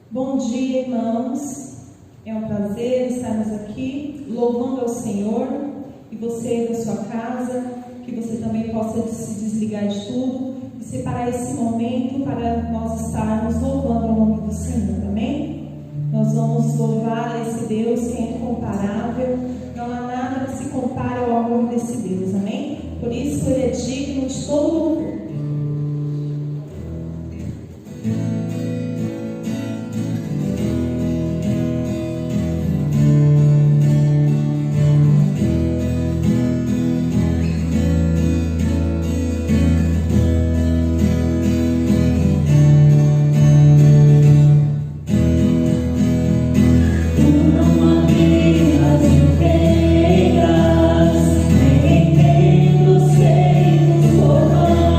Bom dia, irmãos. É um prazer estarmos aqui louvando ao Senhor, e você da sua casa, que você também possa se desligar de tudo e separar esse momento para nós estarmos louvando o nome do Senhor, amém? Nós vamos louvar esse Deus que é incomparável, não há nada que se compare ao amor desse Deus, amém? Por isso Ele é digno de todo louvor. Sem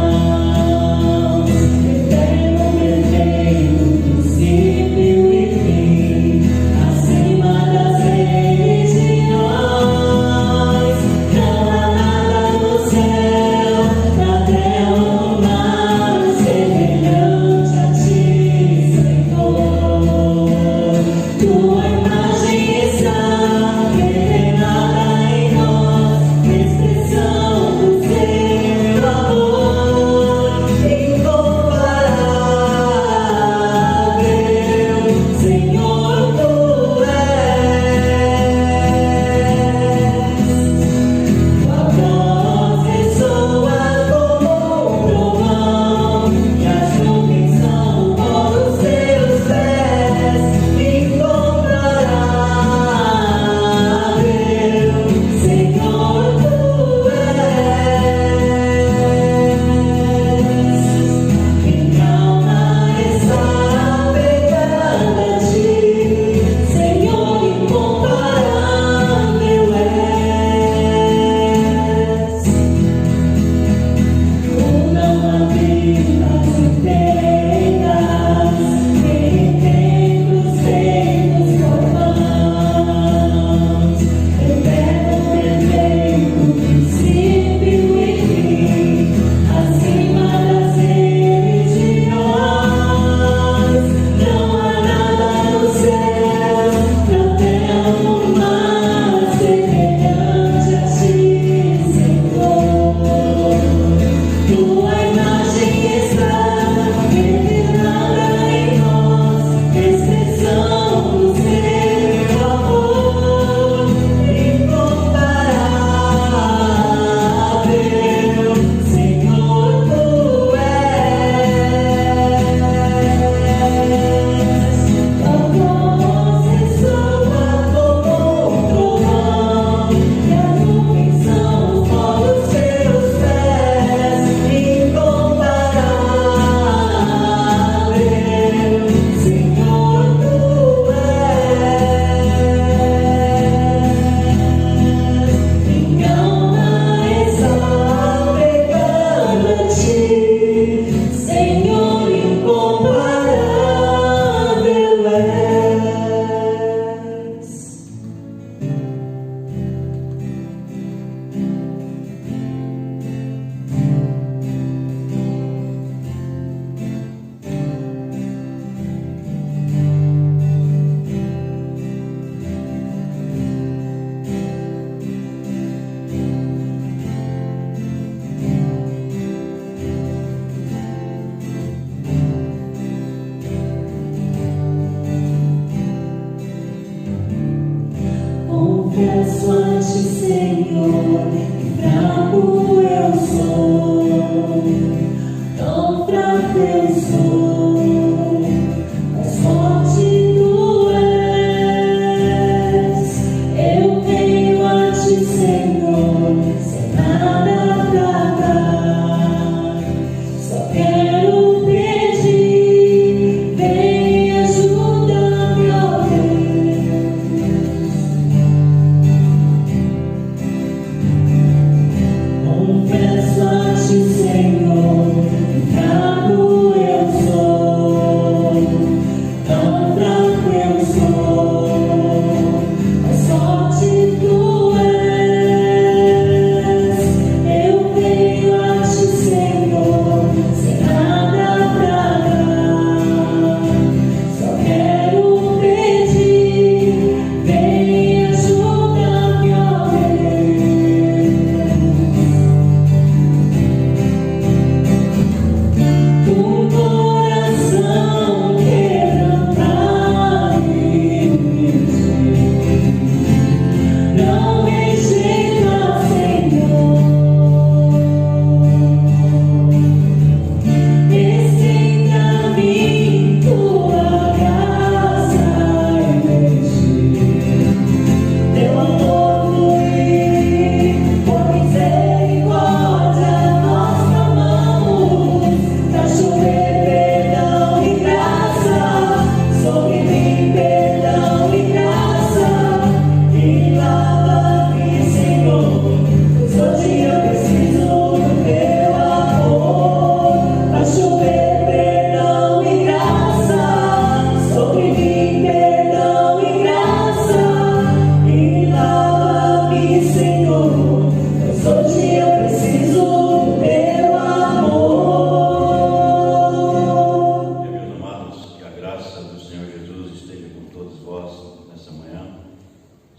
graça do Senhor Jesus esteja com todos vós nessa manhã.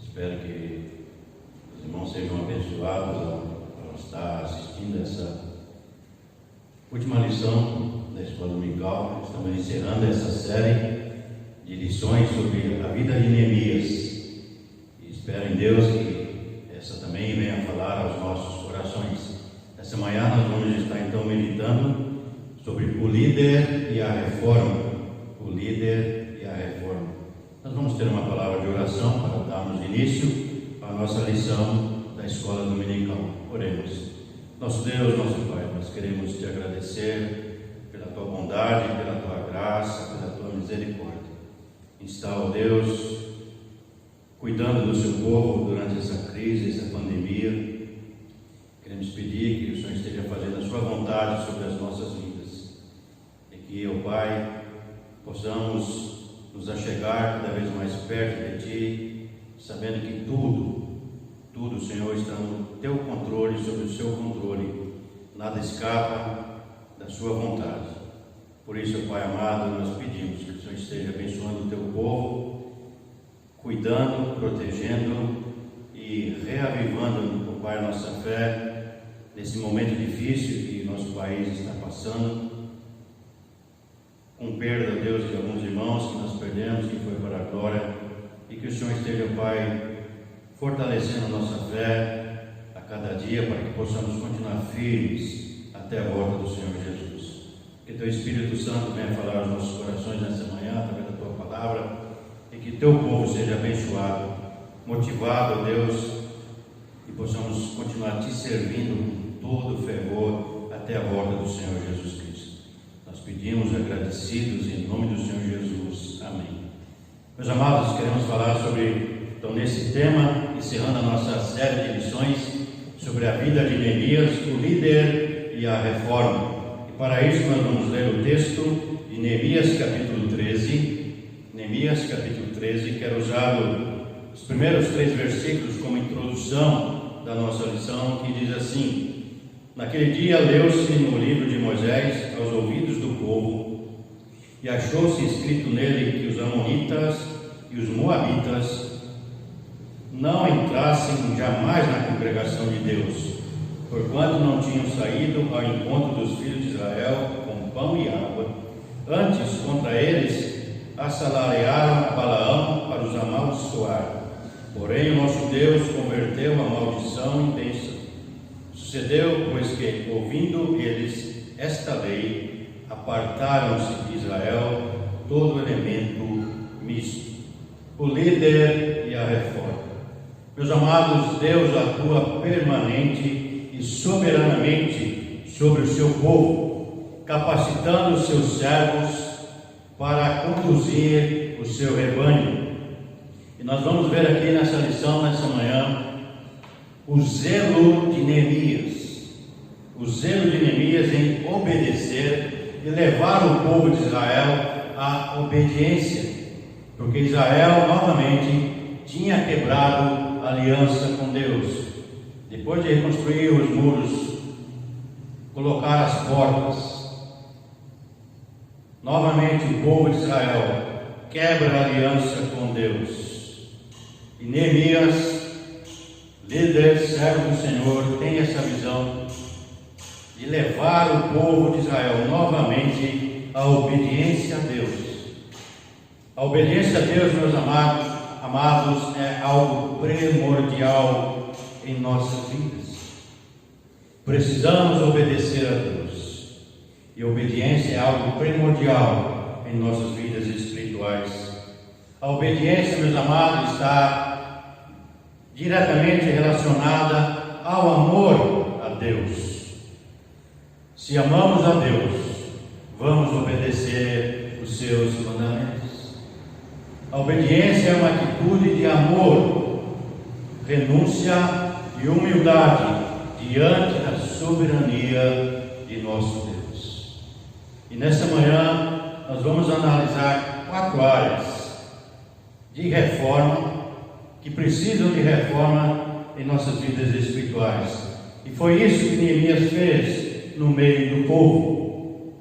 Espero que os irmãos sejam abençoados ao estar assistindo essa última lição da Escola Dominical. Estamos encerrando essa série de lições sobre a vida de Neemias. E espero em Deus que essa também venha falar aos nossos corações. Essa manhã nós vamos estar então meditando sobre o líder e a reforma. O líder e a reforma. Nós vamos ter uma palavra de oração para darmos início à nossa lição da Escola Dominical. Oremos. Nosso Deus, nosso Pai, nós queremos te agradecer pela tua bondade, pela tua graça, pela tua misericórdia. Está, ó Deus, cuidando do seu povo durante essa crise, essa pandemia. Queremos pedir que o Senhor esteja fazendo a sua vontade sobre as nossas vidas. E que, ó Pai, possamos nos achegar cada vez mais perto de Ti, sabendo que tudo, Senhor, está no Teu controle, sob o Seu controle. Nada escapa da Sua vontade. Por isso, Pai amado, nós pedimos que o Senhor esteja abençoando o Teu povo, cuidando, protegendo e reavivando, Pai, a nossa fé nesse momento difícil que nosso país está passando, com perda, Deus, de alguns irmãos que nós perdemos, que foi para a glória, e que o Senhor esteja, Pai, fortalecendo a nossa fé a cada dia, para que possamos continuar firmes até a volta do Senhor Jesus. Que Teu Espírito Santo venha falar aos nossos corações nessa manhã, através da Tua palavra, e que Teu povo seja abençoado, motivado, Deus, e possamos continuar Te servindo com todo o fervor até a volta do Senhor Jesus Cristo. Nós pedimos agradecidos em nome do Senhor Jesus. Amém. Meus amados, queremos falar sobre, então, nesse tema, encerrando a nossa série de lições sobre a vida de Neemias, o líder e a reforma. E para isso nós vamos ler o texto de Neemias capítulo 13. Neemias capítulo 13, quero usar os primeiros 3 versículos como introdução da nossa lição, que diz assim: Naquele dia leu-se no livro de Moisés aos ouvidos do povo, e achou-se escrito nele que os amonitas e os moabitas não entrassem jamais na congregação de Deus, porquanto não tinham saído ao encontro dos filhos de Israel com pão e água. Antes, contra eles, assalariaram Balaão para os amaldiçoar. Porém, o nosso Deus converteu a maldição em bênção. Sucedeu, pois que, ouvindo eles esta lei, apartaram-se de Israel todo elemento misto. O líder e a reforma. Meus amados, Deus atua permanente e soberanamente sobre o seu povo, capacitando os seus servos para conduzir o seu rebanho. E nós vamos ver aqui nessa lição, nessa manhã, o zelo de Neemias. O zelo de Neemias em obedecer e levar o povo de Israel à obediência, porque Israel novamente tinha quebrado a aliança com Deus. Depois de reconstruir os muros, colocar as portas, novamente o povo de Israel quebra a aliança com Deus. E Neemias, líder, servo do Senhor, tem essa visão de levar o povo de Israel novamente à obediência a Deus. A obediência a Deus, meus amados, é algo primordial em nossas vidas. Precisamos obedecer a Deus. E obediência é algo primordial em nossas vidas espirituais. A obediência, meus amados, está diretamente relacionada ao amor a Deus. Se amamos a Deus, vamos obedecer os seus mandamentos. A obediência é uma atitude de amor, renúncia e humildade diante da soberania de nosso Deus. E nessa manhã nós vamos analisar 4 áreas de reforma que precisam de reforma em nossas vidas espirituais. E foi isso que Neemias fez no meio do povo.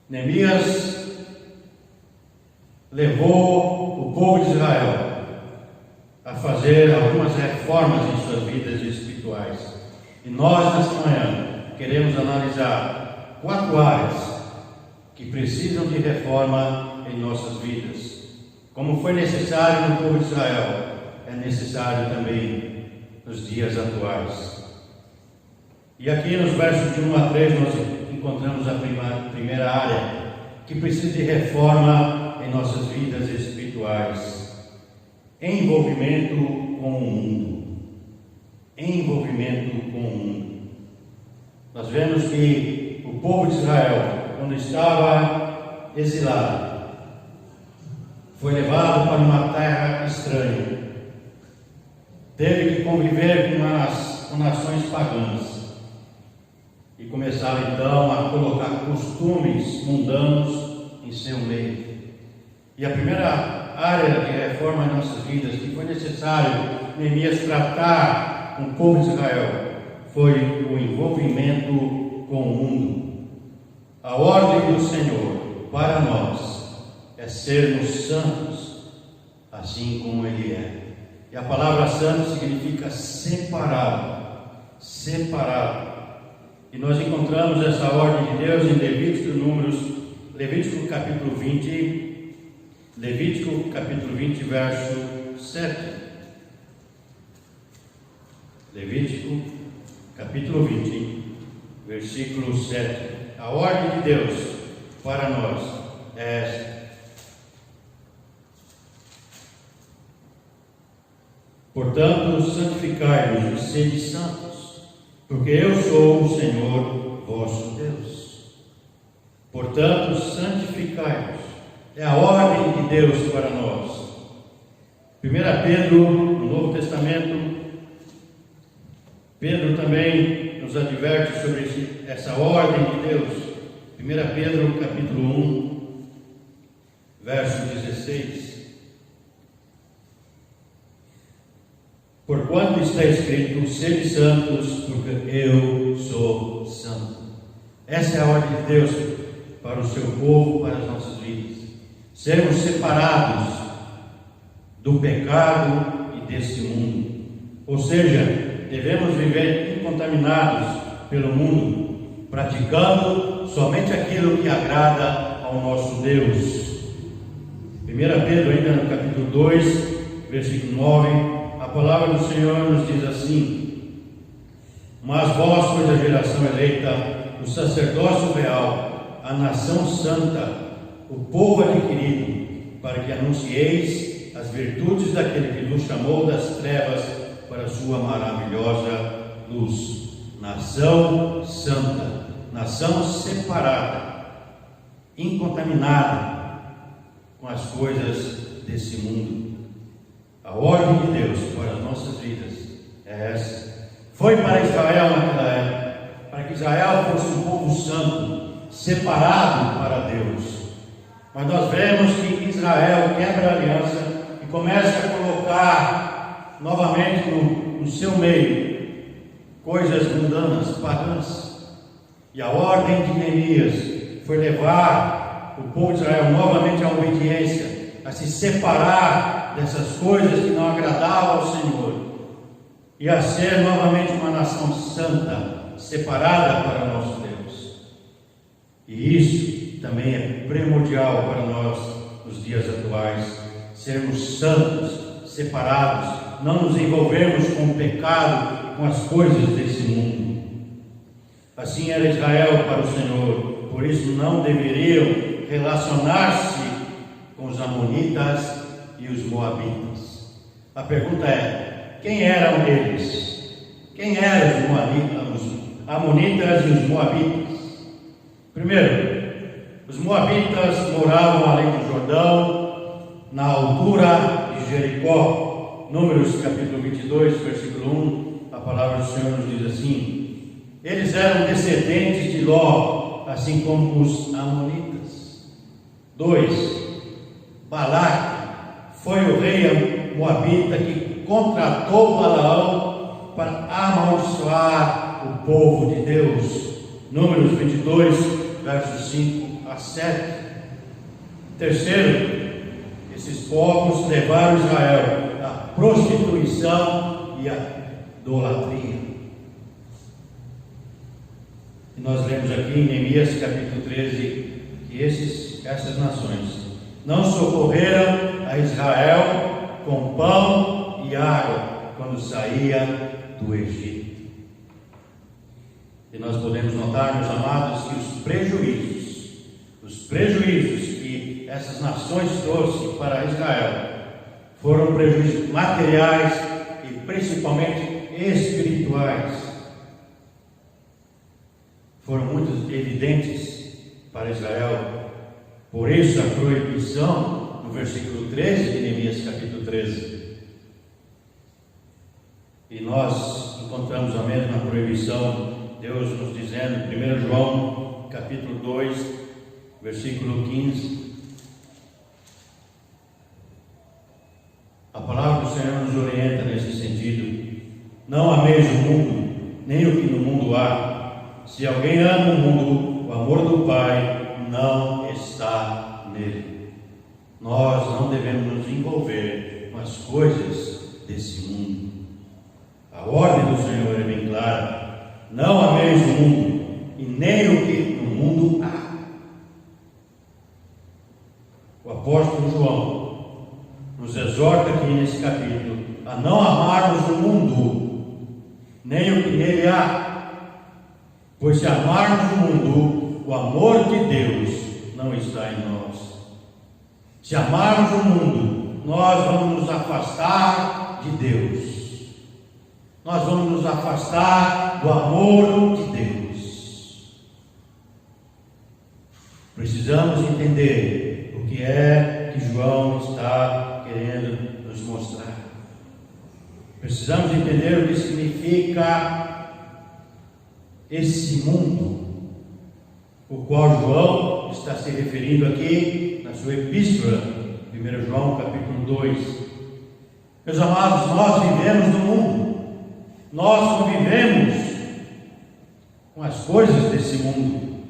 Neemias levou o povo de Israel a fazer algumas reformas em suas vidas espirituais. E nós, nesta manhã, queremos analisar 4 áreas que precisam de reforma em nossas vidas. Como foi necessário no povo de Israel, é necessário também nos dias atuais. E aqui nos versos de 1 a 3 nós encontramos a primeira área que precisa de reforma em nossas vidas espirituais: envolvimento com o mundo. Envolvimento com o mundo. Nós vemos que o povo de Israel, quando estava exilado, foi levado para uma terra estranha, teve que conviver com nações pagãs e começaram então a colocar costumes mundanos em seu meio. E a primeira área de reforma em nossas vidas que foi necessário Neemias tratar com o povo de Israel foi o envolvimento com o mundo. A ordem do Senhor para nós é sermos santos, assim como Ele é. E a palavra santo significa separado. Separado. E nós encontramos essa ordem de Deus em Levítico capítulo 20, Levítico capítulo 20, verso 7. Levítico capítulo 20, versículo 7. A ordem de Deus para nós é esta: portanto, santificai-vos e sede santos, porque eu sou o Senhor vosso Deus. Portanto, santificai-vos. É a ordem de Deus para nós. 1 Pedro, no Novo Testamento, Pedro também nos adverte sobre essa ordem de Deus. 1 Pedro, capítulo 1, verso 16. Porquanto está escrito: sede santos, porque eu sou santo. Essa é a ordem de Deus para o seu povo, para as nossas vidas. Sermos separados do pecado e deste mundo. Ou seja, devemos viver incontaminados pelo mundo, praticando somente aquilo que agrada ao nosso Deus. 1 Pedro, ainda no capítulo 2, versículo 9, a palavra do Senhor nos diz assim: mas vós sois a geração eleita, o sacerdócio real, a nação santa, o povo adquirido, para que anuncieis as virtudes daquele que nos chamou das trevas para a sua maravilhosa luz. Nação santa, nação separada, incontaminada com as coisas desse mundo. A ordem de Deus para as nossas vidas é essa. Foi para Israel naquela época, para que Israel fosse um povo santo, separado para Deus. Mas nós vemos que Israel quebra a aliança e começa a colocar novamente no seu meio coisas mundanas, pagãs. E a ordem de Neemias foi levar o povo de Israel novamente à obediência, a se separar dessas coisas que não agradavam ao Senhor e a ser novamente uma nação santa, separada para nosso Deus. E isso também é primordial para nós nos dias atuais, sermos santos, separados, não nos envolvermos com o pecado, com as coisas desse mundo. Assim era Israel para o Senhor, por isso não deveriam relacionar-se com os amonitas e os moabitas. A pergunta é: quem eram eles? Quem eram os amonitas e os moabitas? Primeiro, os moabitas moravam além do Jordão, na altura de Jericó. Números capítulo 22, versículo 1, a palavra do Senhor nos diz assim: eles eram descendentes de Ló, assim como os amonitas. 2. Balaque foi o rei moabita que contratou Balaão para amaldiçoar o povo de Deus. Números 22, versos 5 a 7. Terceiro, esses povos levaram Israel à prostituição e à idolatria. E nós lemos aqui em Neemias capítulo 13 que essas nações não socorreram a Israel com pão e água quando saía do Egito. E nós podemos notar, meus amados, que os prejuízos que essas nações trouxeram para Israel foram prejuízos materiais e principalmente espirituais. Foram muito evidentes para Israel. Por isso a proibição no versículo 13 de Neemias capítulo 13. E nós encontramos a mesma proibição, Deus nos dizendo, 1 João capítulo 2, versículo 15. A palavra do Senhor nos orienta nesse sentido. Não ameis o mundo, nem o que no mundo há. Se alguém ama o mundo, o amor do Pai não está nele. Nós não devemos nos envolver com as coisas desse mundo. A ordem do Senhor é bem clara: não ameis o mundo e nem o que no mundo há. O apóstolo João nos exorta aqui nesse capítulo a não amarmos o mundo, nem o que nele há, pois se amarmos o mundo, o amor de Deus não está em nós. Se amarmos o mundo, nós vamos nos afastar de Deus. Nós vamos nos afastar do amor de Deus. Precisamos entender o que é que João está querendo nos mostrar. Precisamos entender o que significa esse mundo, o qual João está se referindo aqui na sua epístola, 1 João capítulo 2. Meus amados, nós vivemos no mundo. Nós convivemos com as coisas desse mundo,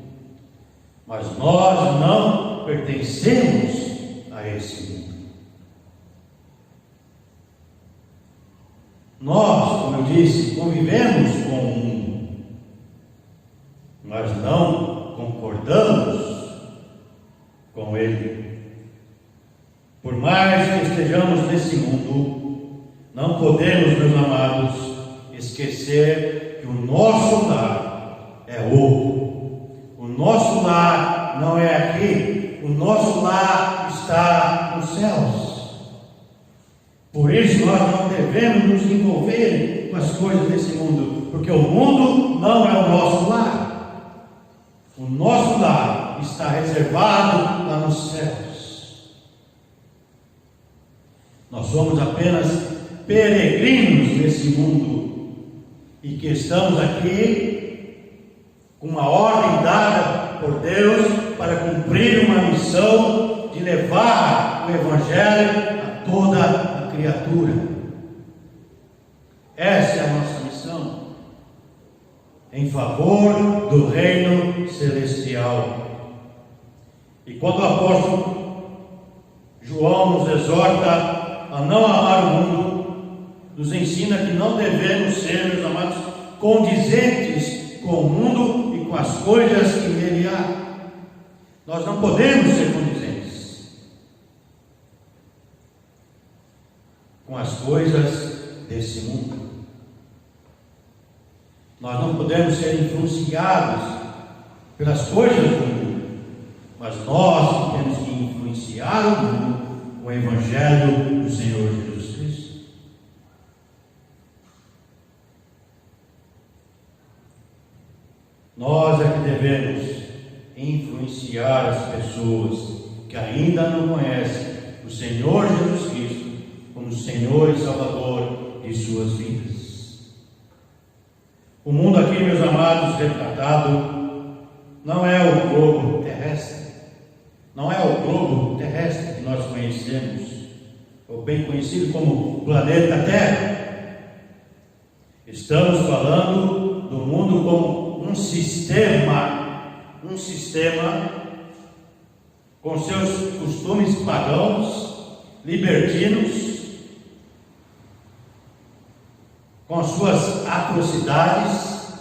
mas nós não pertencemos a esse mundo. Nós, como eu disse, convivemos com o mundo, mas não concordamos com ele. Por mais que estejamos nesse mundo, não podemos, meus amados, esquecer que o nosso lar é outro. O nosso lar não é aqui, o nosso lar está nos céus. Por isso nós não devemos nos envolver com as coisas desse mundo, porque o mundo não é o nosso lar. O nosso lar está reservado lá nos céus. Nós somos apenas peregrinos nesse mundo, e que estamos aqui com uma ordem dada por Deus para cumprir uma missão de levar o Evangelho a toda a criatura. Essa é a nossa missão, em favor do reino celestial. E quando o apóstolo João nos exorta a não amar o mundo, nos ensina que não devemos ser, meus amados, condizentes com o mundo e com as coisas que nele há. Nós não podemos ser condizentes com as coisas desse mundo. Nós não podemos ser influenciados pelas coisas do mundo, mas nós temos que influenciar o mundo com o Evangelho do Senhor Jesus Cristo. Nós é que devemos influenciar as pessoas que ainda não conhecem o Senhor Jesus Cristo como Senhor e Salvador de suas vidas. O mundo aqui, meus amados, retratado, não é o globo terrestre. Não é o globo terrestre que nós conhecemos, ou bem conhecido como planeta Terra. Estamos falando do mundo como um sistema com seus costumes pagãos libertinos, com suas atrocidades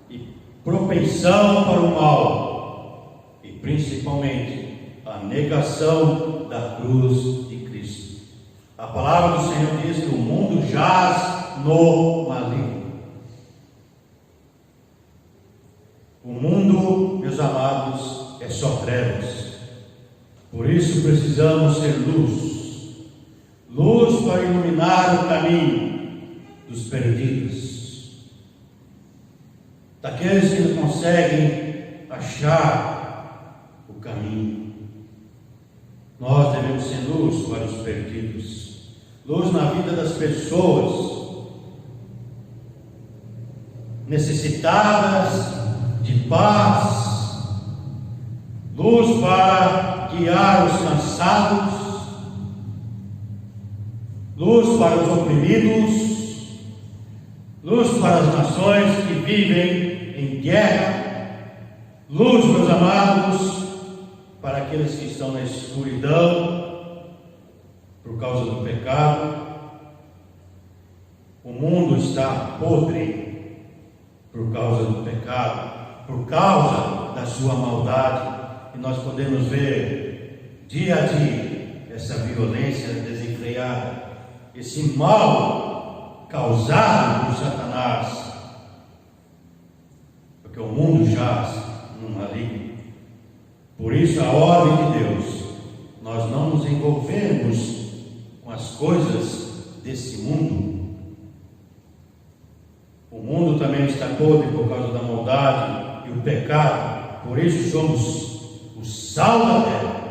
e propensão para o mal, e principalmente a negação da cruz de Cristo. A palavra do Senhor diz que o mundo jaz no maligno. O mundo, meus amados, é só trevas. Por isso precisamos ser luz. Luz para iluminar o caminho dos perdidos, daqueles que não conseguem achar o caminho. Nós devemos ser luz para os perdidos, luz na vida das pessoas necessitadas de paz, luz para guiar os cansados, luz para os oprimidos, luz para as nações que vivem em guerra, luz, meus amados, para aqueles que estão na escuridão por causa do pecado. O mundo está podre por causa do pecado, por causa da sua maldade, e nós podemos ver dia a dia essa violência desenfreada, esse mal causado por Satanás, porque o mundo jaz no maligno. Por isso, a ordem de Deus, nós não nos envolvemos com as coisas desse mundo. O mundo também está podre por causa da maldade e o pecado. Por isso somos o sal da terra,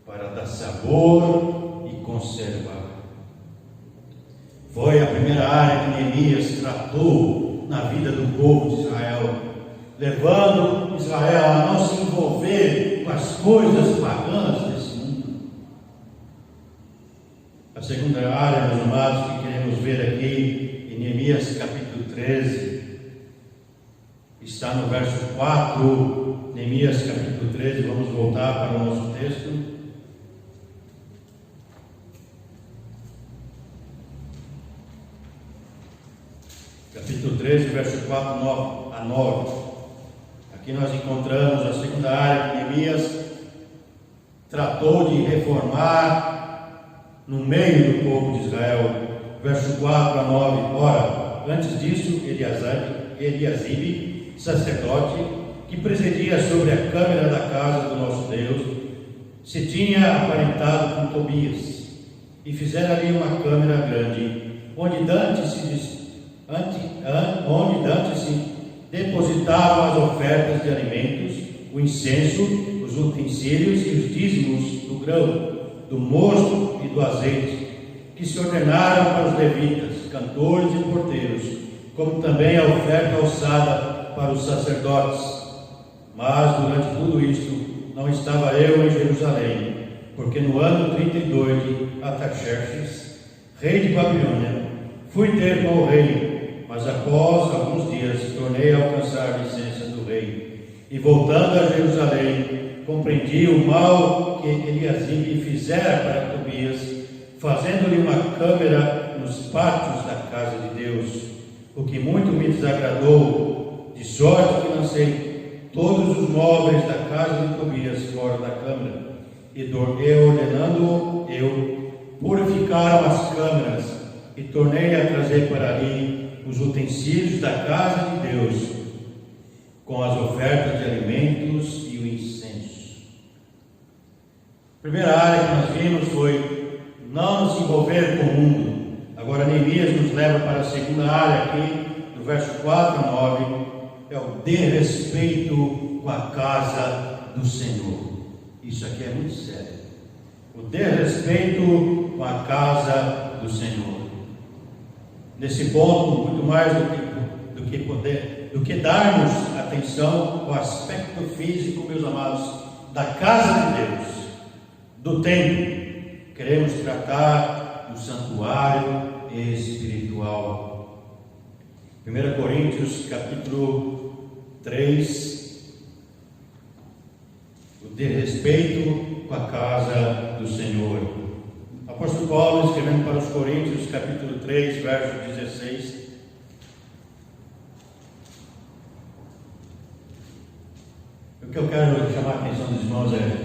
para dar sabor e conservar. Foi a primeira área que Neemias tratou na vida do povo de Israel, levando Israel a não se envolver com as coisas pagãs desse mundo. A segunda área, meus amados, que queremos ver aqui em Neemias capítulo 13, está no verso 4, Neemias capítulo 13, vamos voltar para o nosso texto. Capítulo 13, verso 4 a 9. Aqui nós encontramos a segunda área que Neemias tratou de reformar no meio do povo de Israel. Verso 4 a 9. Ora, antes disso, Eliasibe, sacerdote, que presidia sobre a câmara da casa do nosso Deus, se tinha aparentado com Tobias, e fizera ali uma câmara grande, onde dantes se depositavam as ofertas de alimentos, o incenso, os utensílios e os dízimos do grão, do mosto e do azeite, que se ordenaram para os levitas, cantores e porteiros, como também a oferta alçada para os sacerdotes. Mas durante tudo isto não estava eu em Jerusalém, porque no ano 32 de Artaxerxes, rei de Babilônia, fui ter com o rei, mas após alguns dias tornei a alcançar a licença do rei, e voltando a Jerusalém, compreendi o mal que Eliasibe fizera para Tobias, fazendo-lhe uma câmara nos pátios da casa de Deus, o que muito me desagradou, de sorte que lancei todos os móveis da casa de Tobias fora da câmara, e ordenando eu, purificaram as câmaras, e tornei a trazer para ali os utensílios da casa de Deus, com as ofertas de alimentos e o incenso. A primeira área que nós vimos foi não nos envolver com o mundo. Agora Neemias nos leva para a segunda área aqui, do verso 4 a 9, é o desrespeito com a casa do Senhor. Isso aqui é muito sério. O desrespeito com a casa do Senhor. Nesse ponto, muito mais do que darmos atenção ao aspecto físico, meus amados, da casa de Deus, do templo, queremos tratar do santuário espiritual. 1 Coríntios capítulo 3, o desrespeito com a casa do Senhor. O apóstolo Paulo, escrevendo para os Coríntios, capítulo 3, verso 16. O que eu quero chamar a atenção dos irmãos é: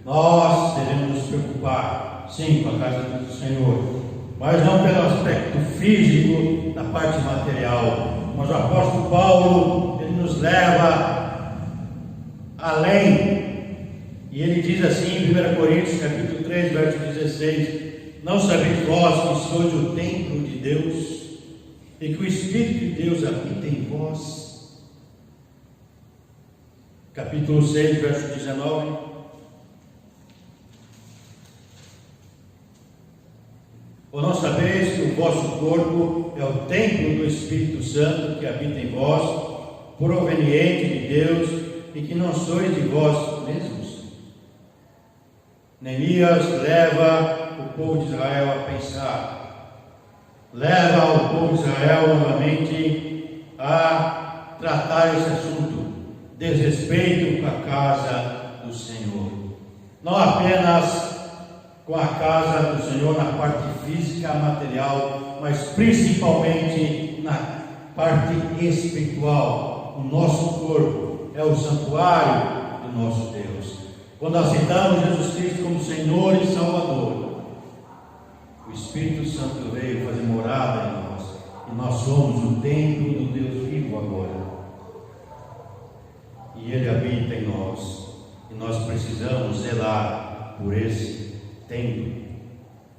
nós devemos nos preocupar, sim, com a casa do Senhor, mas não pelo aspecto físico da parte material. Mas o apóstolo Paulo, ele nos leva além. E ele diz assim em 1 Coríntios, capítulo 3, verso 16: não sabeis vós que sois o templo de Deus e que o Espírito de Deus habita em vós? Capítulo 6, verso 19: ou não sabeis que o vosso corpo é o templo do Espírito Santo que habita em vós, proveniente de Deus, e que não sois de vós mesmos? Neemias leva o povo de Israel a pensar, leva o povo de Israel novamente a tratar esse assunto: desrespeito com a casa do Senhor. Não apenas com a casa do Senhor na parte física, material, mas principalmente na parte espiritual. O nosso corpo é o santuário do nosso Deus. Quando aceitamos Jesus Cristo como Senhor e Salvador, o Espírito Santo veio fazer morada em nós, e nós somos o templo do Deus vivo agora. E Ele habita em nós, e nós precisamos zelar por esse templo.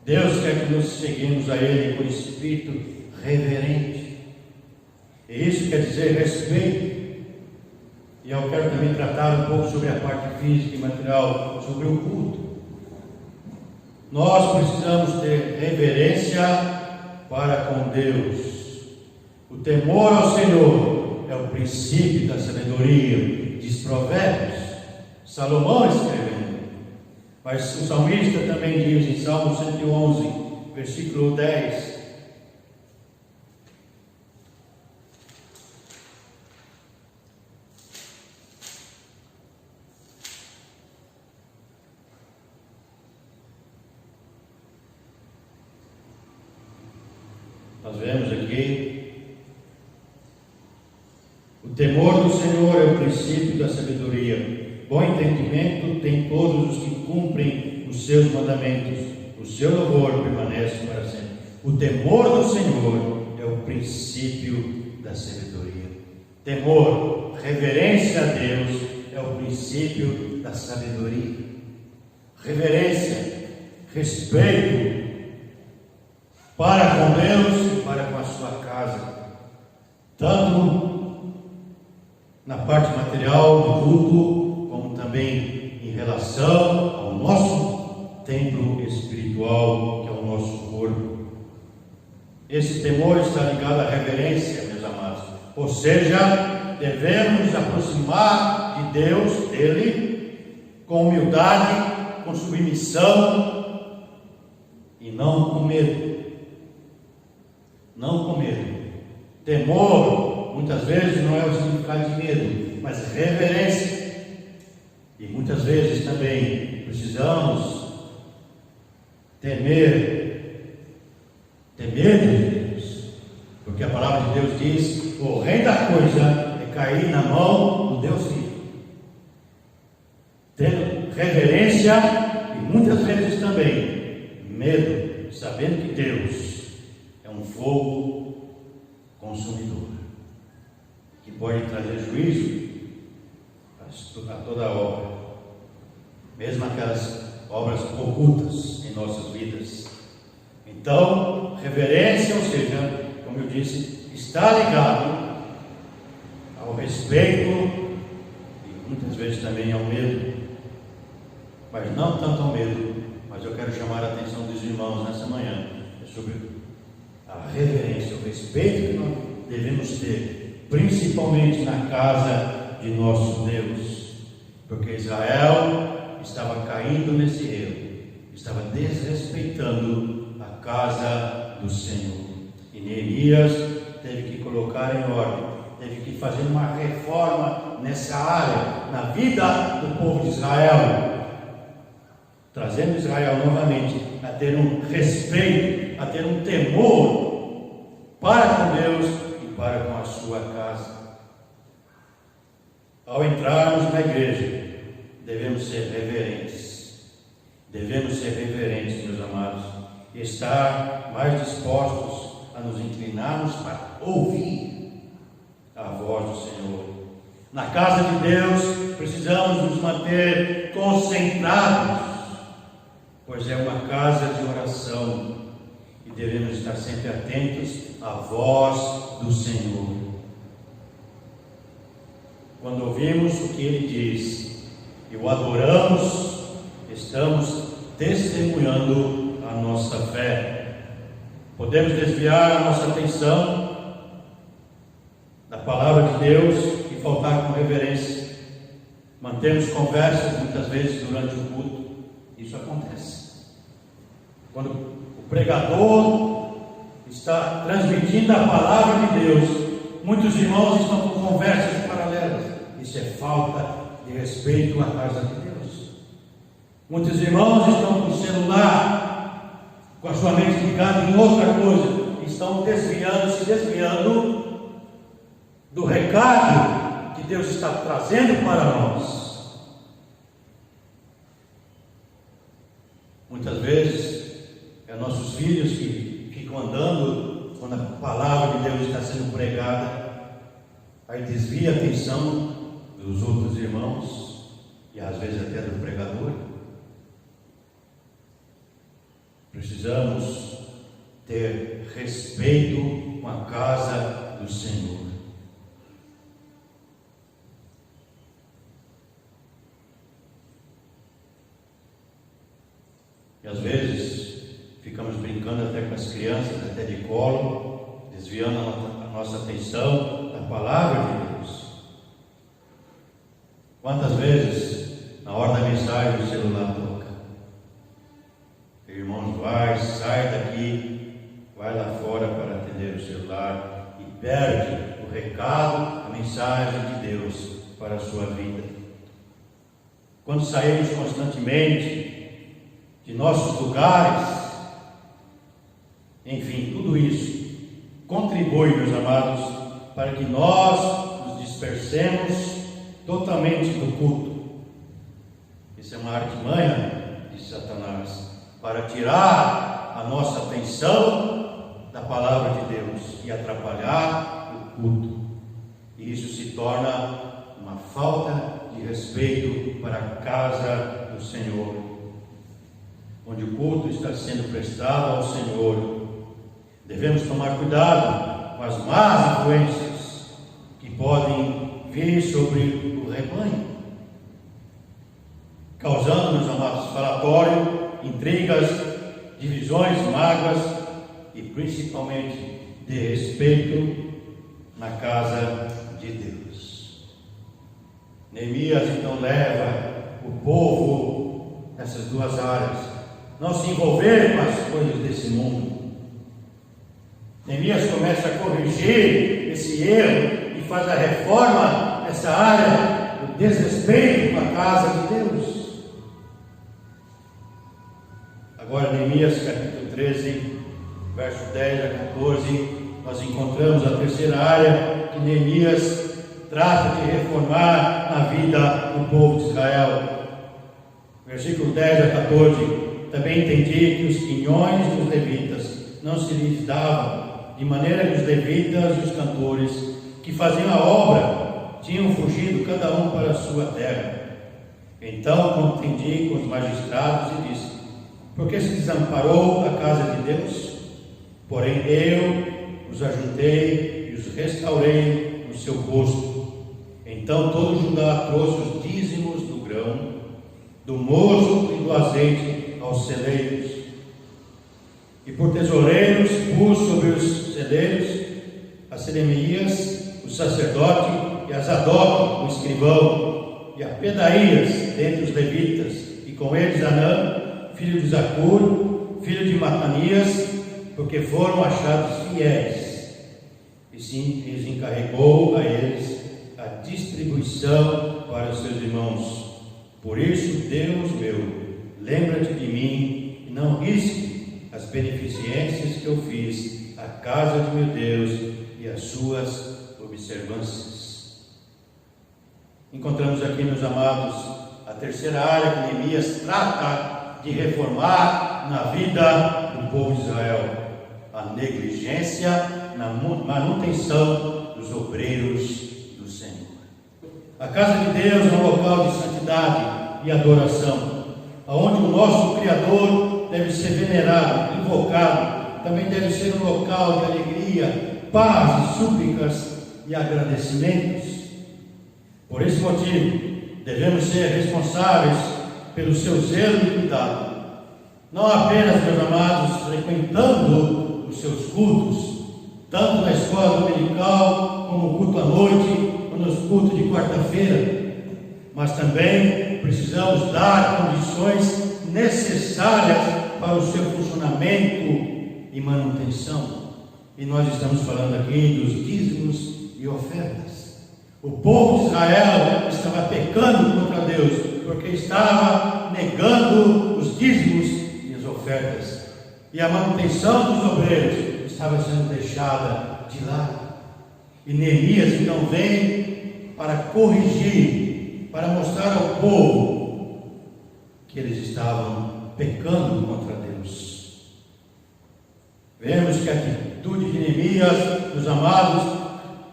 Deus quer que nos cheguemos a Ele com espírito reverente, e isso quer dizer respeito. E eu quero também tratar um pouco sobre a parte física e material, sobre o culto. Nós precisamos ter reverência para com Deus. O temor ao Senhor é o princípio da sabedoria, diz Provérbios, Salomão escrevendo. Mas o salmista também diz em Salmo 111, versículo 10: nós vemos aqui: o temor do Senhor é o princípio da sabedoria. Bom entendimento tem todos os que cumprem os seus mandamentos. O seu louvor permanece para sempre. O temor do Senhor é o princípio da sabedoria. Temor, reverência a Deus é o princípio da sabedoria. Reverência, respeito para com Deus e para com a sua casa, tanto na parte material do culto, como também em relação ao nosso templo espiritual, que é o nosso corpo. Esse temor está ligado à reverência, meus amados, ou seja, devemos nos aproximar de Deus, dele, com humildade, com submissão e não com medo. Não com medo. Temor, muitas vezes, não é o significado de medo, mas reverência. E muitas vezes também precisamos temer de Deus, porque a palavra de Deus diz: o rei da coisa é cair na mão do Deus vivo. Tendo reverência e muitas vezes também medo, sabendo que Deus é um fogo consumidor, que pode trazer juízo a toda obra, mesmo aquelas obras ocultas em nossas vidas. Então, reverência, ou seja, como eu disse, está ligado ao respeito e muitas vezes também ao medo, mas não tanto ao medo. Mas eu quero chamar a atenção dos irmãos nessa manhã sobre a reverência, o respeito que nós devemos ter, principalmente na casa de nosso Deus, porque Israel estava caindo nesse erro, estava desrespeitando a casa do Senhor, e Neemias teve que colocar em ordem, teve que fazer uma reforma nessa área, na vida do povo de Israel. trazendo Israel novamente a ter um respeito, a ter um temor para com Deus e para com a sua casa. Ao entrarmos na igreja, devemos ser reverentes. Devemos ser reverentes, meus amados, e estar mais dispostos a nos inclinarmos para ouvir a voz do Senhor. Na casa de Deus, precisamos nos manter concentrados, pois é uma casa de oração e devemos estar sempre atentos à voz do Senhor. Quando ouvimos o que Ele diz e o adoramos, estamos testemunhando a nossa fé. Podemos desviar a nossa atenção da palavra de Deus e faltar com reverência. Mantemos conversas muitas vezes durante o culto. Isso acontece. Quando o pregador está transmitindo a palavra de Deus, muitos irmãos estão com conversas paralelas. Isso é falta de respeito à casa de Deus. Muitos irmãos estão com o celular, com a sua mente ligada em outra coisa, estão se desviando do recado que Deus está trazendo para nós. Muitas vezes é nossos filhos que ficam andando quando a palavra de Deus está sendo pregada, aí desvia a atenção dos outros irmãos e às vezes até do pregador. Precisamos ter respeito com a casa do Senhor. E às vezes ficamos brincando até com as crianças, até de colo, desviando a nossa atenção da palavra de Deus. Quantas vezes, na hora da mensagem, o celular toca? O irmão sai daqui, vai lá fora para atender o celular e perde o recado, a mensagem de Deus para a sua vida. Quando saímos constantemente de nossos lugares, enfim, tudo isso contribui, meus amados, para que nós nos dispersemos totalmente do culto. Isso é uma artimanha de Satanás para tirar a nossa atenção da palavra de Deus e atrapalhar o culto. E isso se torna uma falta de respeito para a casa do Senhor, onde o culto está sendo prestado ao Senhor. Devemos tomar cuidado com as más influências que podem vir sobre o rebanho, causando, meus amados, falatório, intrigas, divisões, mágoas e principalmente desrespeito na casa de Deus. Neemias então leva o povo nessas duas áreas, não se envolver com as coisas desse mundo. Neemias começa a corrigir esse erro e faz a reforma nessa área do desrespeito com a casa de Deus. Agora, Neemias capítulo 13, verso 10 a 14, nós encontramos a terceira área que Neemias trata de reformar na vida do povo de Israel. Versículo 10 a 14: também entendi que os quinhões dos levitas não se lhes davam, de maneira que os levitas e os cantores que faziam a obra tinham fugido cada um para a sua terra. Então contendi com os magistrados e disse: por que se desamparou a casa de Deus? Porém eu os ajuntei e os restaurei no seu posto. Então todo Judá trouxe os dízimos do grão, do mosto e do azeite aos celeiros. E por tesoureiros pus sobre os celeiros a Selemias, o sacerdote, e a Zadok, o escrivão, e a Pedaías, dentre os levitas, e com eles Anã, filho de Zacur, filho de Matanias, porque foram achados fiéis. E sim, lhes encarregou a eles a distribuição para os seus irmãos. Por isso, Deus meu, lembra-te de mim e não risque as beneficências que eu fiz à casa de meu Deus e às suas observâncias. Encontramos aqui, meus amados, a terceira área que Neemias trata de reformar na vida do povo de Israel: a negligência na manutenção dos obreiros do Senhor. A casa de Deus é um local de santidade e adoração, onde o nosso Criador deve ser venerado, invocado. Também deve ser um local de alegria, paz, súplicas e agradecimentos. Por esse motivo, devemos ser responsáveis pelo seu zelo e cuidado, não apenas, meus amados, frequentando os seus cultos, tanto na escola dominical, como no culto à noite, ou nos cultos de quarta-feira, mas também precisamos dar condições necessárias para o seu funcionamento e manutenção. E nós estamos falando aqui dos dízimos e ofertas. O povo de Israel estava pecando contra Deus, porque estava negando os dízimos e as ofertas, e a manutenção dos obreiros estava sendo deixada de lado. E Neemias então vem para corrigir, para mostrar ao povo que eles estavam pecando contra Deus. Vemos que a atitude de Neemias, meus amados,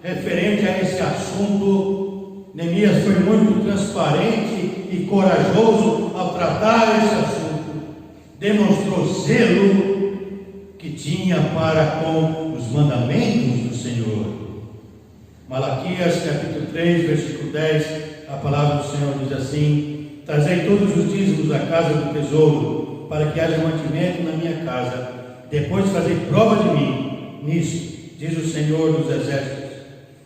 referente a esse assunto, Neemias foi muito transparente e corajoso ao tratar esse assunto. Demonstrou zelo que tinha para com os mandamentos do Senhor. Malaquias capítulo 3, versículo 10, a palavra do Senhor diz assim: trazei todos os dízimos da casa do tesouro, para que haja mantimento na minha casa. Depois fazei prova de mim nisso, diz o Senhor dos exércitos,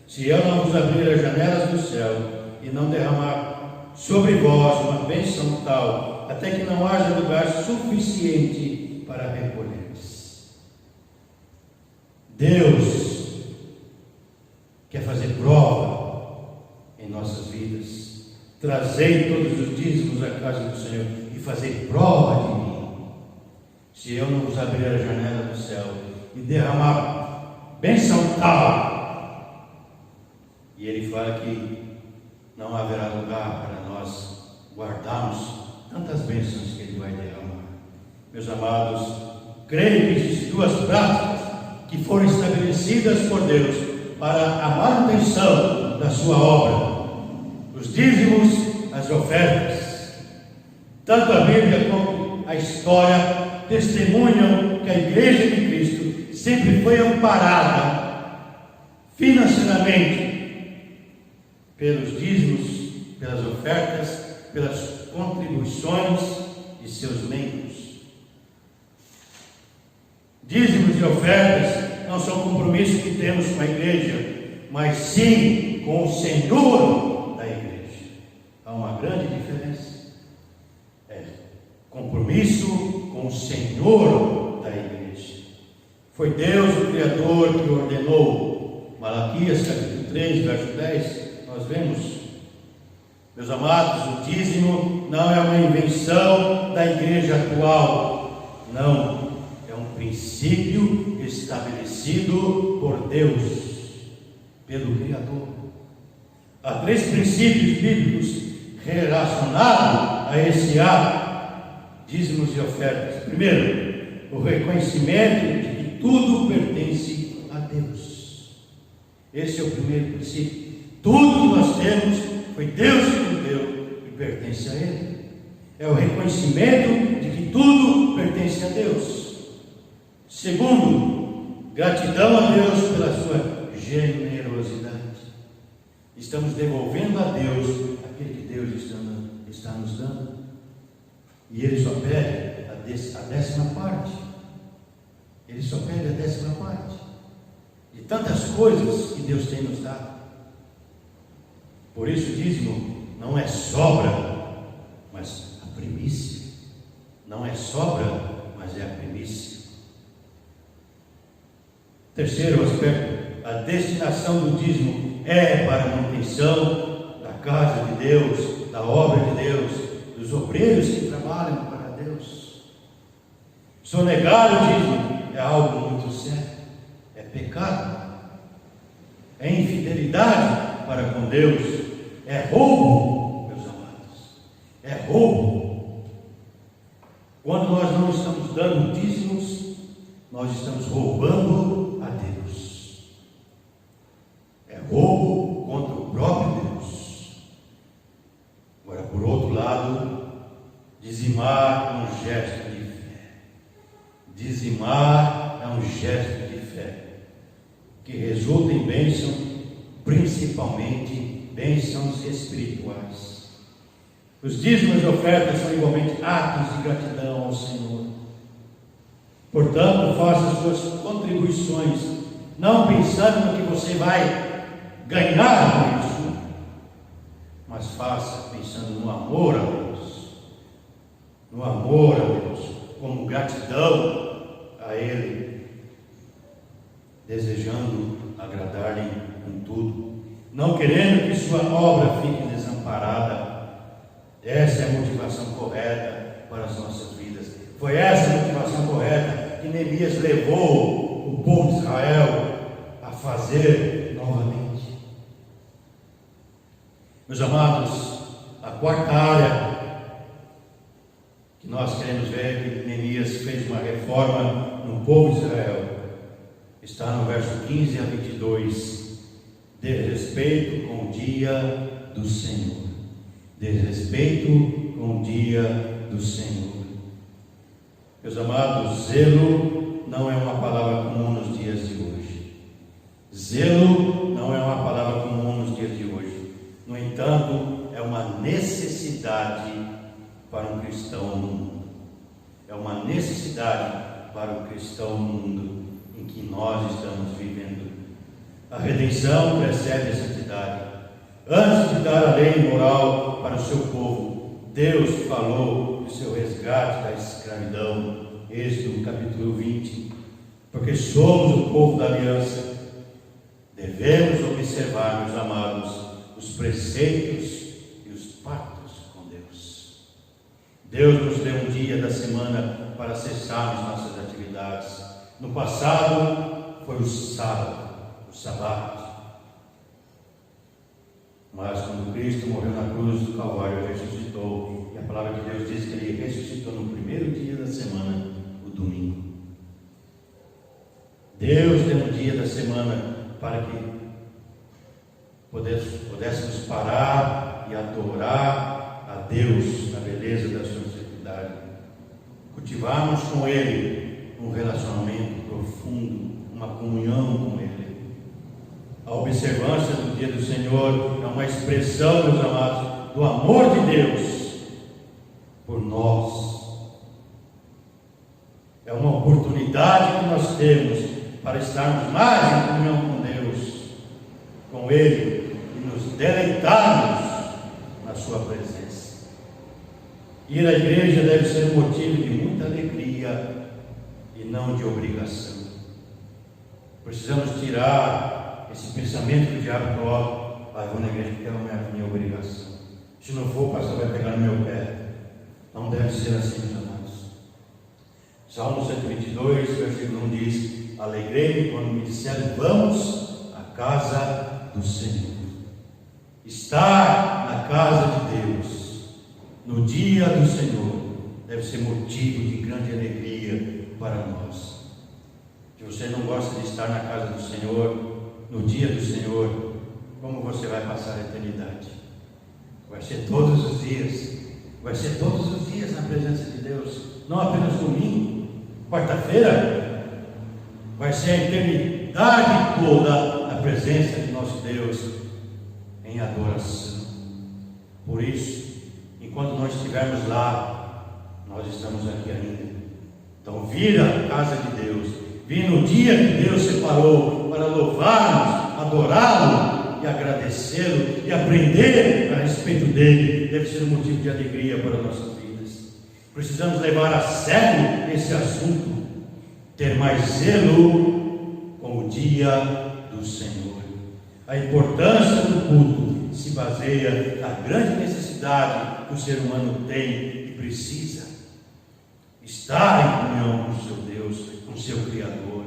se eu não vos abrir as janelas do céu e não derramar sobre vós uma bênção tal, até que não haja lugar suficiente para recolher-vos. Deus quer fazer prova em nossas vidas. Trazei todos os dízimos à casa do Senhor e fazei prova de mim, se eu não vos abrir a janela do céu e derramar bênção tal. E ele fala que não haverá lugar para nós guardarmos tantas bênçãos que ele vai derramar. Meus amados, creio que existem duas práticas que foram estabelecidas por Deus para a manutenção da sua obra: os dízimos, as ofertas. Tanto a Bíblia como a história testemunham que a Igreja de Cristo sempre foi amparada financeiramente pelos dízimos, pelas ofertas, pelas contribuições de seus membros. Dízimos e ofertas não são compromissos que temos com a igreja, mas sim com o Senhor da igreja. Há uma grande diferença. Compromisso com o Senhor da igreja. Foi Deus o Criador que ordenou. Malaquias capítulo 3, verso 10, nós vemos, meus amados, o dízimo não é uma invenção da igreja atual. Não. É um princípio estabelecido por Deus, pelo Criador. Há três princípios bíblicos relacionados a esse ato: dízimos e ofertas. Primeiro, o reconhecimento de que tudo pertence a Deus. Esse é o primeiro princípio. Tudo que nós temos foi Deus que nos deu e pertence a Ele. É o reconhecimento de que tudo pertence a Deus. Segundo, gratidão a Deus pela sua generosidade. Estamos devolvendo a Deus aquilo que Deus está nos dando. E Ele só pede a 10ª parte. Ele só pede a 10ª parte de tantas coisas que Deus tem nos dado. Por isso o dízimo não é sobra, mas a primícia. Não é sobra, mas é a primícia. Terceiro aspecto, a destinação do dízimo é para a manutenção da casa de Deus, da obra de Deus, dos obreiros que trabalham para Deus. Sonegar o dízimo é algo muito sério, é pecado, é infidelidade para com Deus, é roubo, meus amados, é roubo. Quando nós não estamos dando dízimos, nós estamos roubando a Deus, é roubo contra o próprio Deus. Agora, por outro lado, dizimar é um gesto de fé. Dizimar é um gesto de fé que resulta em bênção, principalmente bênçãos espirituais. Os dízimos e ofertas são igualmente atos de gratidão ao Senhor. Portanto, faça suas contribuições, não pensando no que você vai ganhar com isso, mas faça pensando no amor a Deus. No amor a Deus, como gratidão a Ele, desejando agradar-lhe em tudo, não querendo que sua obra fique desamparada. Essa é a motivação correta para as nossas vidas. Foi essa a motivação correta que Neemias levou o povo de Israel a fazer novamente. Meus amados, a quarta área que nós queremos ver que Neemias fez uma reforma no povo de Israel está no verso 15 a 22. Desrespeito com o dia do Senhor. Desrespeito com o dia do Senhor. Meus amados, zelo não é uma palavra comum nos dias de hoje. Zelo não é uma palavra comum nos dias de hoje. No entanto, é uma necessidade para um cristão no mundo. É uma necessidade para o cristão no mundo em que nós estamos vivendo. A redenção precede a santidade. Antes de dar a lei moral para o seu povo, Deus falou do seu resgate da escravidão. Êxodo capítulo 20. Porque somos o povo da aliança, devemos observar, meus amados, os preceitos e os pactos com Deus. Deus nos deu um dia da semana para cessarmos nossas atividades. No passado foi o sábado, o sábado. Mas quando Cristo morreu na cruz do Calvário, ressuscitou, e a palavra de Deus diz que Ele ressuscitou no primeiro dia da semana, o domingo. Deus deu um dia da semana para que pudéssemos parar e adorar a Deus na beleza da sua santidade, cultivarmos com Ele um relacionamento profundo, uma comunhão com Ele. A observância do dia do Senhor é uma expressão, meus amados, do amor de Deus por nós. É uma oportunidade que nós temos para estarmos mais em comunhão com Deus, com Ele, e nos deleitarmos na sua presença. Ir à igreja deve ser um motivo de muita alegria e não de obrigação. Precisamos tirar esse pensamento que o diabo coloca: vou na igreja porque é a minha obrigação. Se não for, o pastor vai pegar no meu pé. Não deve ser assim, meus amados. Salmo 122, versículo 1 diz: alegrei-me quando me disseram, vamos à casa do Senhor. Estar na casa de Deus no dia do Senhor deve ser motivo de grande alegria para nós. Se você não gosta de estar na casa do Senhor no dia do Senhor, como você vai passar a eternidade? Vai ser todos os dias. Vai ser todos os dias na presença de Deus, não apenas domingo, quarta-feira. Vai ser a eternidade toda na presença de nosso Deus em adoração. Por isso, enquanto nós estivermos lá, nós estamos aqui ainda. Então, vir à casa de Deus, vir no dia que Deus separou para louvarmos, adorá-lo e agradecê-lo e aprender a respeito dele, deve ser um motivo de alegria para nossas vidas. Precisamos levar a sério esse assunto, ter mais zelo com o dia do Senhor. A importância do culto se baseia na grande necessidade que o ser humano tem e precisa. estar em comunhão com o seu Deus, com o seu Criador.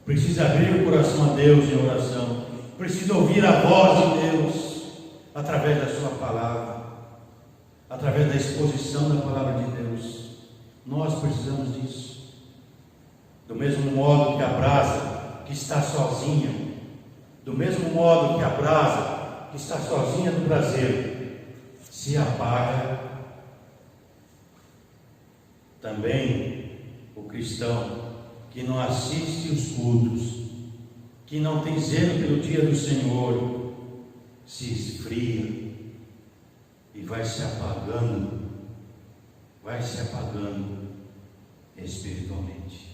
Precisa abrir o coração a Deus em oração. Precisa ouvir a voz de Deus através da sua palavra, através da exposição da palavra de Deus. Nós precisamos disso. Do mesmo modo que a brasa que está sozinha, do mesmo modo que a brasa que está sozinha no braseiro se apaga, também o cristão que não assiste os cultos, que não tem zelo pelo dia do Senhor, se esfria e vai se apagando espiritualmente.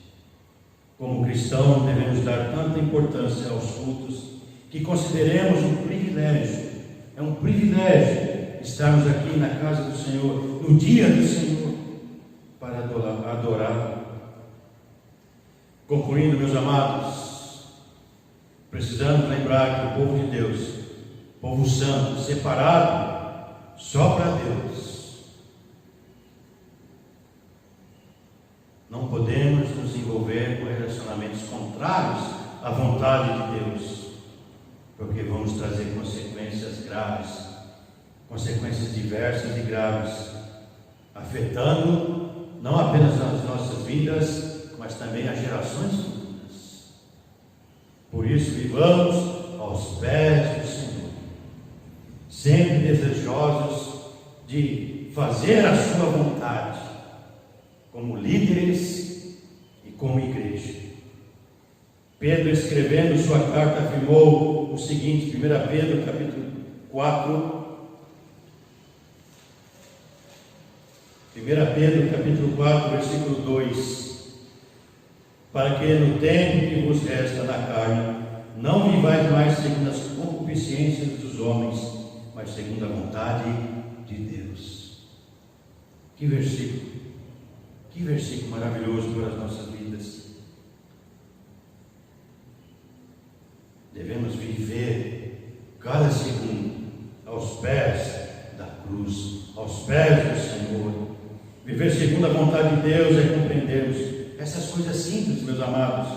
Como cristãos, devemos dar tanta importância aos cultos que consideremos um privilégio. É um privilégio estarmos aqui na casa do Senhor, no dia do Senhor, para adorar. Concluindo, meus amados, precisamos lembrar que o povo de Deus, povo santo, separado só para Deus, não podemos nos envolver com relacionamentos contrários à vontade de Deus, porque vamos trazer consequências graves, consequências diversas e graves, afetando não apenas as nossas vidas, mas também as gerações futuras. Por isso, vivamos aos pés do Senhor, sempre desejosos de fazer a sua vontade, como líderes e como igreja. Pedro, escrevendo sua carta, afirmou o seguinte, 1 Pedro capítulo 4, 1 Pedro capítulo 4, versículo 2: para que no tempo que vos resta na carne, não vivais mais segundo as concupiscências dos homens, mas segundo a vontade de Deus. Que versículo maravilhoso para as nossas vidas. Devemos viver cada segundo aos pés da cruz, aos pés do Senhor. Viver segundo a vontade de Deus é compreendermos essas coisas simples, meus amados.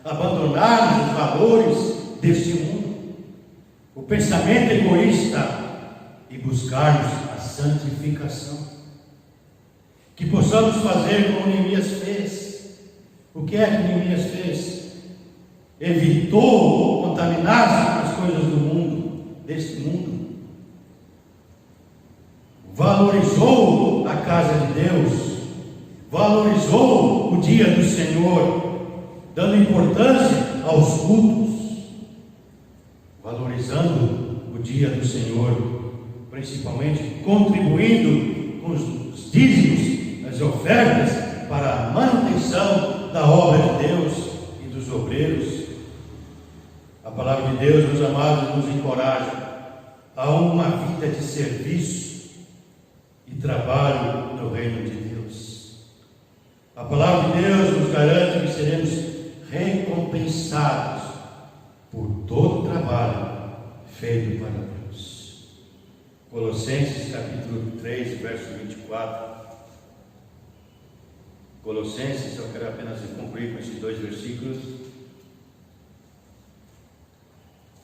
Abandonarmos os valores deste mundo, o pensamento egoísta, e buscarmos a santificação. Que possamos fazer como Neemias fez. O que é que Neemias fez? Evitou contaminar-se com as coisas do mundo, deste mundo. Valorizou a casa de Deus, valorizou o dia do Senhor, dando importância aos cultos, valorizando o dia do Senhor, principalmente contribuindo com os dízimos, as ofertas para a manutenção da obra de Deus e dos obreiros. A palavra de Deus, meus amados, nos encoraja a uma vida de serviço e trabalho no reino de Deus. A palavra de Deus nos garante que seremos recompensados por todo o trabalho feito para Deus. Colossenses capítulo 3, verso 24. Colossenses, eu quero apenas concluir com esses dois versículos.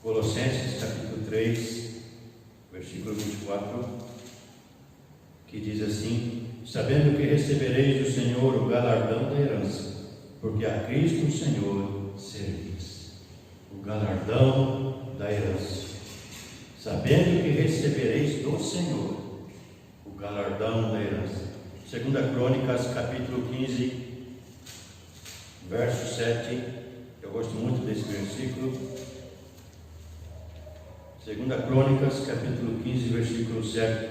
Colossenses capítulo 3, versículo 24, que diz assim: sabendo que recebereis do Senhor o galardão da herança, porque a Cristo o Senhor servis. O galardão da herança. Sabendo que recebereis do Senhor o galardão da herança. 2 Crônicas, capítulo 15, verso 7. Eu gosto muito desse versículo. 2 Crônicas, capítulo 15, versículo 7.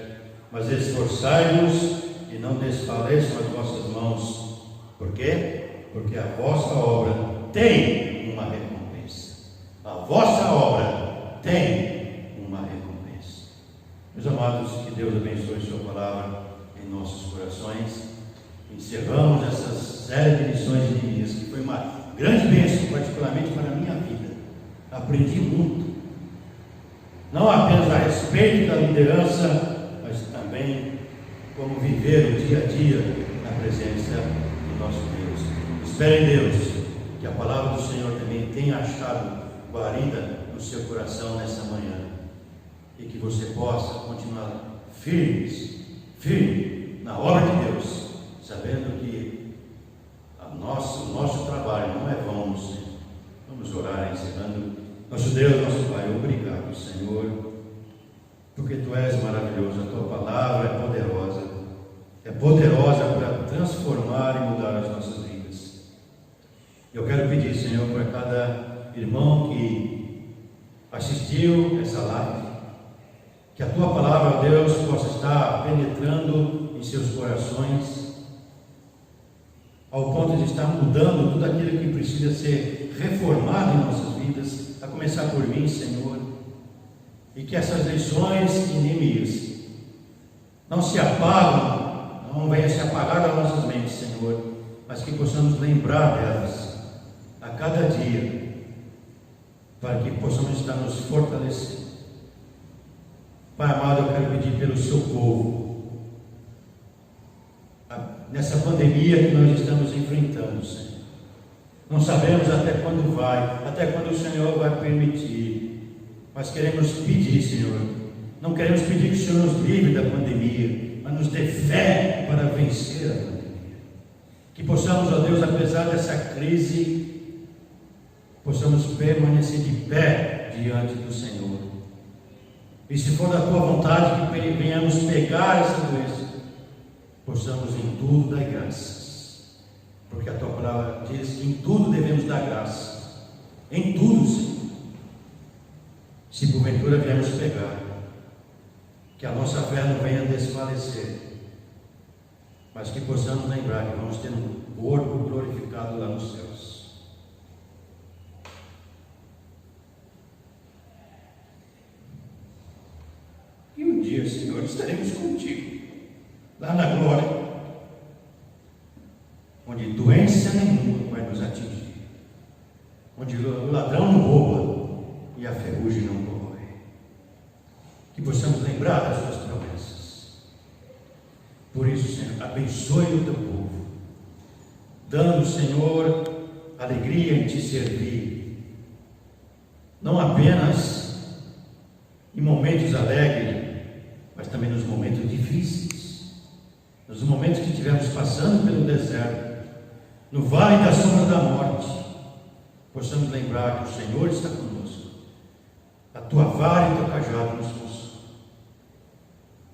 Mas esforçai-vos e não desfaleçam as vossas mãos. Por quê? Porque a vossa obra tem uma recompensa. A vossa obra tem uma recompensa. Meus amados, que Deus abençoe sua palavra em nossos corações. Encerramos essa série de lições de Neemias, que foi uma grande bênção, particularmente para a minha vida. Aprendi muito, não apenas a respeito da liderança, mas também como viver o dia a dia na presença presença de nosso Deus. Espere em Deus que a palavra do Senhor também tenha achado guarida no seu coração nessa manhã, e que você possa continuar firme na obra de Deus, sabendo que o nosso trabalho não é vão, Senhor. Vamos orar encerrando. Nosso Deus, nosso Pai, obrigado, Senhor, porque Tu és maravilhoso, a Tua palavra é poderosa para transformar e mudar as nossas vidas. Eu quero pedir, Senhor, para cada irmão que assistiu essa live, que a Tua palavra, ó Deus, possa estar penetrando em seus corações, ao ponto de estar mudando tudo aquilo que precisa ser reformado em nossas vidas, a começar por mim, Senhor, e que essas lições inimigas não se apagam, não venham se apagar das nossas mentes, Senhor, mas que possamos lembrar delas a cada dia, para que possamos estar nos fortalecendo. Pai amado, eu quero pedir pelo seu povo, nessa pandemia que nós estamos enfrentando, Senhor. Não sabemos até quando vai, até quando o Senhor vai permitir, mas queremos pedir, Senhor, não queremos pedir que o Senhor nos livre da pandemia, mas nos dê fé para vencer a pandemia. Que possamos, ó Deus, apesar dessa crise, possamos permanecer de pé diante do Senhor. E se for da Tua vontade que venhamos pegar essa doença, possamos em tudo dar graças, porque a Tua palavra diz que em tudo devemos dar graças, em tudo, Senhor. Se porventura viemos pegar, que a nossa fé não venha desfalecer, mas que possamos lembrar que vamos ter um corpo glorificado lá nos céus. E um dia, Senhor, estaremos contigo, lá na glória, onde doença nenhuma vai nos atingir, onde o ladrão não rouba e a ferrugem não corrói. Que possamos lembrar das Tuas promessas. Por isso, Senhor, abençoe o Teu povo, dando, Senhor, alegria em Te servir, não apenas em momentos alegres, mas também nos momentos difíceis, nos momentos que estivermos passando pelo deserto, no vale da sombra da morte, possamos lembrar que o Senhor está conosco, a Tua vara e o Teu cajado nos consolam.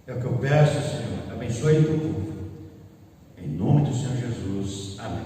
É o que eu peço, Senhor, abençoe o Teu povo, em nome do Senhor Jesus, amém.